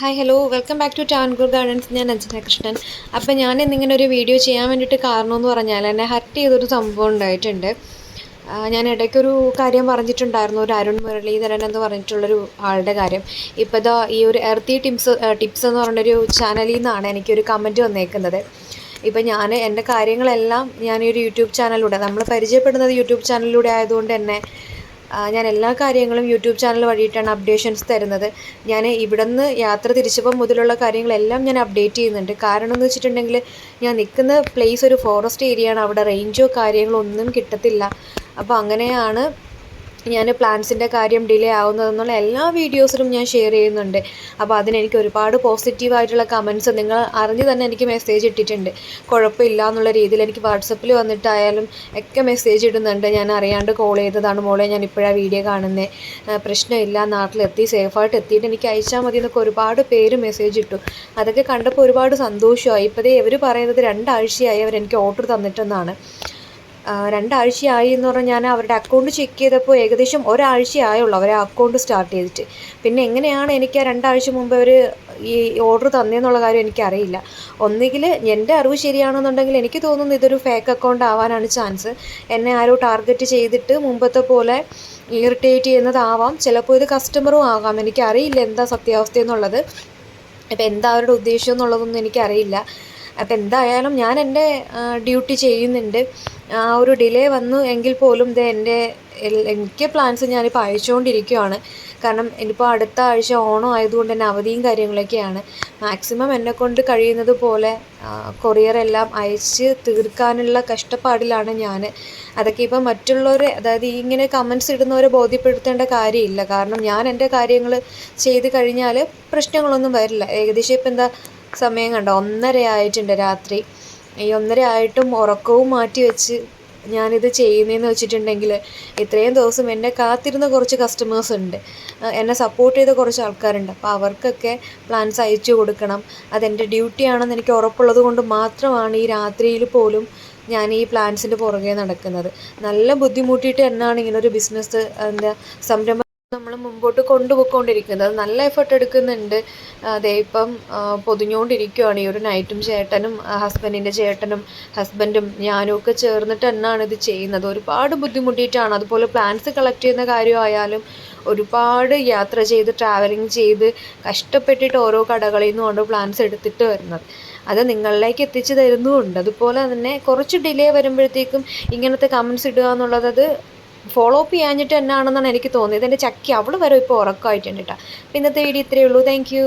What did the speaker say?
Hi hello welcome back to ടാൻകൂർ gardens. ഞാൻ അഞ്ജന കൃഷ്ണൻ. അപ്പോൾ ഞാൻ ഇന്നിങ്ങനെ ഒരു വീഡിയോ ചെയ്യാൻ വേണ്ടിയിട്ട് കാരണമെന്ന് പറഞ്ഞാൽ എന്നെ ഹർട്ട് ചെയ്തൊരു സംഭവം ഉണ്ടായിട്ടുണ്ട്. ഞാൻ ഇടയ്ക്കൊരു കാര്യം പറഞ്ഞിട്ടുണ്ടായിരുന്നു, ഒരു അരുൺ മുരളീധരൻ എന്ന് പറഞ്ഞിട്ടുള്ളൊരു ആളുടെ കാര്യം. ഇപ്പോൾ ഇതാ ഈ ഒരു എർത്തി ടിപ്സ് എന്ന് പറഞ്ഞൊരു ചാനലിൽ നിന്നാണ് എനിക്കൊരു കമൻറ്റ് വന്നേക്കുന്നത്. ഇപ്പം ഞാൻ എൻ്റെ കാര്യങ്ങളെല്ലാം ഞാൻ ഈ ഒരു യൂട്യൂബ് ചാനലിലൂടെ, നമ്മൾ പരിചയപ്പെടുന്നത് യൂട്യൂബ് ചാനലിലൂടെ ആയതുകൊണ്ട് തന്നെ ഞാൻ എല്ലാ കാര്യങ്ങളും യൂട്യൂബ് ചാനൽ വഴിയിട്ടാണ് അപ്ഡേഷൻസ് തരുന്നത്. ഞാൻ ഇവിടുന്ന് യാത്ര തിരിച്ചപ്പോൾ മുതലുള്ള കാര്യങ്ങളെല്ലാം ഞാൻ അപ്ഡേറ്റ് ചെയ്യുന്നുണ്ട്. കാരണം എന്ന് വെച്ചിട്ടുണ്ടെങ്കിൽ ഞാൻ നിൽക്കുന്ന പ്ലേസ് ഒരു ഫോറസ്റ്റ് ഏരിയയാണ്, അവിടെ റേഞ്ചോ കാര്യങ്ങളോ ഒന്നും കിട്ടത്തില്ല. അപ്പോൾ അങ്ങനെയാണ് ഞാൻ പ്ലാൻസിൻ്റെ കാര്യം ഡിലേ ആവുന്നതെന്നുള്ള എല്ലാ വീഡിയോസിലും ഞാൻ ഷെയർ ചെയ്യുന്നുണ്ട്. അപ്പോൾ അതിനെനിക്ക് ഒരുപാട് പോസിറ്റീവായിട്ടുള്ള കമൻറ്റ്സ് നിങ്ങൾ അറിഞ്ഞ് തന്നെ എനിക്ക് മെസ്സേജ് ഇട്ടിട്ടുണ്ട്. കുഴപ്പമില്ല എന്നുള്ള രീതിയിൽ എനിക്ക് വാട്സപ്പിൽ വന്നിട്ടായാലും ഒക്കെ മെസ്സേജ് ഇടുന്നുണ്ട്. ഞാൻ അറിയാണ്ട് കോൾ ചെയ്തതാണ് മോളെ, ഞാൻ ഇപ്പോഴാണ് വീഡിയോ കാണുന്നത്, പ്രശ്നമില്ല, നാട്ടിലെത്തി സേഫായിട്ട് എത്തിയിട്ട് എനിക്ക് അയച്ചാൽ മതി എന്നൊക്കെ ഒരുപാട് പേര് മെസ്സേജ് ഇട്ടു. അതൊക്കെ കണ്ടപ്പോൾ ഒരുപാട് സന്തോഷമായി. ഇപ്പോഴേ ഇവർ പറയുന്നത് 2 ആഴ്ചയായി അവരെനിക്ക് ഓർഡർ തന്നിട്ടെന്നാണ്. 2 ആഴ്ചയായി എന്ന് പറഞ്ഞാൽ ഞാൻ അവരുടെ അക്കൗണ്ട് ചെക്ക് ചെയ്തപ്പോൾ ഏകദേശം ഒരാഴ്ചയായുള്ളൂ അവർ അക്കൗണ്ട് സ്റ്റാർട്ട് ചെയ്തിട്ട്. പിന്നെ എങ്ങനെയാണ് എനിക്ക് ആ 2 ആഴ്ച മുമ്പ് അവർ ഈ ഓർഡർ തന്നതെന്നുള്ള കാര്യം എനിക്കറിയില്ല. ഒന്നുകിൽ എൻ്റെ അറിവ് ശരിയാണെന്നുണ്ടെങ്കിൽ എനിക്ക് തോന്നുന്നു ഇതൊരു ഫേക്ക് അക്കൗണ്ട് ആവാനാണ് ചാൻസ്. എന്നെ ആരോ ടാർഗറ്റ് ചെയ്തിട്ട് മുമ്പത്തെ പോലെ ഇറിറ്റേറ്റ് ചെയ്യുന്നതാവാം. ചിലപ്പോൾ ഇത് കസ്റ്റമറും ആകാം, എനിക്കറിയില്ല എന്താ സത്യാവസ്ഥ എന്നുള്ളത്. അപ്പോൾ എന്താ അവരുടെ ഉദ്ദേശം എന്നുള്ളതൊന്നും എനിക്കറിയില്ല. അപ്പോൾ എന്തായാലും ഞാൻ എൻ്റെ ഡ്യൂട്ടി ചെയ്യുന്നുണ്ട്. ആ ഒരു ഡിലേ വന്നു എങ്കിൽ പോലും എനിക്ക് പ്ലാൻസ് ഞാനിപ്പോൾ അയച്ചുകൊണ്ടിരിക്കുകയാണ്. കാരണം ഇനിയിപ്പോൾ അടുത്ത ആഴ്ച ഓണം ആയതുകൊണ്ട് തന്നെ അവധിയും കാര്യങ്ങളൊക്കെയാണ്. മാക്സിമം എന്നെക്കൊണ്ട് കഴിയുന്നത് പോലെ കൊറിയറെല്ലാം അയച്ച് തീർക്കാനുള്ള കഷ്ടപ്പാടിലാണ് ഞാൻ. അതൊക്കെ ഇപ്പം മറ്റുള്ളവരെ, അതായത് ഇങ്ങനെ കമൻറ്റ്സ് ഇടുന്നവരെ ബോധ്യപ്പെടുത്തേണ്ട കാര്യമില്ല. കാരണം ഞാൻ എൻ്റെ കാര്യങ്ങൾ ചെയ്ത് കഴിഞ്ഞാൽ പ്രശ്നങ്ങളൊന്നും വരില്ല. ഏകദേശം ഇപ്പം എന്താ സമയം കണ്ടോ, 1:30 ആയിട്ടുണ്ട് രാത്രി. ഈ 1:30 ആയിട്ടും ഉറക്കവും മാറ്റി വെച്ച് ഞാനിത് ചെയ്യുന്നതെന്ന് വെച്ചിട്ടുണ്ടെങ്കിൽ ഇത്രയും ദിവസം എന്നെ കാത്തിരുന്ന കുറച്ച് കസ്റ്റമേഴ്സ് ഉണ്ട്, എന്നെ സപ്പോർട്ട് ചെയ്ത കുറച്ച് ആൾക്കാരുണ്ട്. അപ്പോൾ അവർക്കൊക്കെ പ്ലാൻസ് അയച്ചു കൊടുക്കണം. അതെൻ്റെ ഡ്യൂട്ടിയാണെന്ന് എനിക്ക് ഉറപ്പുള്ളത് കൊണ്ട് മാത്രമാണ് ഈ രാത്രിയിൽ പോലും ഞാൻ ഈ പ്ലാൻസിൻ്റെ പുറകെ നടക്കുന്നത്. നല്ല ബുദ്ധിമുട്ടിയിട്ട് എന്നാണ് ഇങ്ങനൊരു ബിസിനസ് സംരംഭം നമ്മൾ മുമ്പോട്ട് കൊണ്ടുപോയിക്കൊണ്ടിരിക്കുന്നത്. നല്ല എഫർട്ട് എടുക്കുന്നുണ്ട്. അതേ ഇപ്പം പൊതിഞ്ഞുകൊണ്ടിരിക്കുകയാണ്. ഈ ഒരു നൈറ്റും ചേട്ടനും ഹസ്ബൻഡിൻ്റെ ചേട്ടനും ഹസ്ബൻഡും ഞാനും ഒക്കെ ചേർന്നിട്ട് തന്നെയാണ് ഇത് ചെയ്യുന്നത്. ഒരുപാട് ബുദ്ധിമുട്ടിയിട്ടാണ്. അതുപോലെ പ്ലാൻസ് കളക്ട് ചെയ്യുന്ന കാര്യമായാലും ഒരുപാട് യാത്ര ചെയ്ത് ട്രാവലിംഗ് ചെയ്ത് കഷ്ടപ്പെട്ടിട്ട് ഓരോ കടകളിൽ നിന്ന് കൊണ്ട് പ്ലാൻസ് എടുത്തിട്ട് വരുന്നത്. അത് നിങ്ങളിലേക്ക് എത്തിച്ചു തരുന്നുമുണ്ട്. അതുപോലെ തന്നെ കുറച്ച് ഡിലേ വരുമ്പോഴത്തേക്കും ഇങ്ങനത്തെ കമൻസ് ഇടുക എന്നുള്ളത് ഫോളോ അപ്പ് ചെയ്യാഞ്ഞിട്ട് എന്നാണെന്നാണ് എനിക്ക് തോന്നിയത്. എൻ്റെ ചക്കി അവൾ വരെ ഇപ്പോൾ ഉറക്കമായിട്ടുണ്ട് കേട്ടോ. ഇന്നത്തെ വീഡിയോ ഇത്രയേ ഉള്ളൂ. Thank you.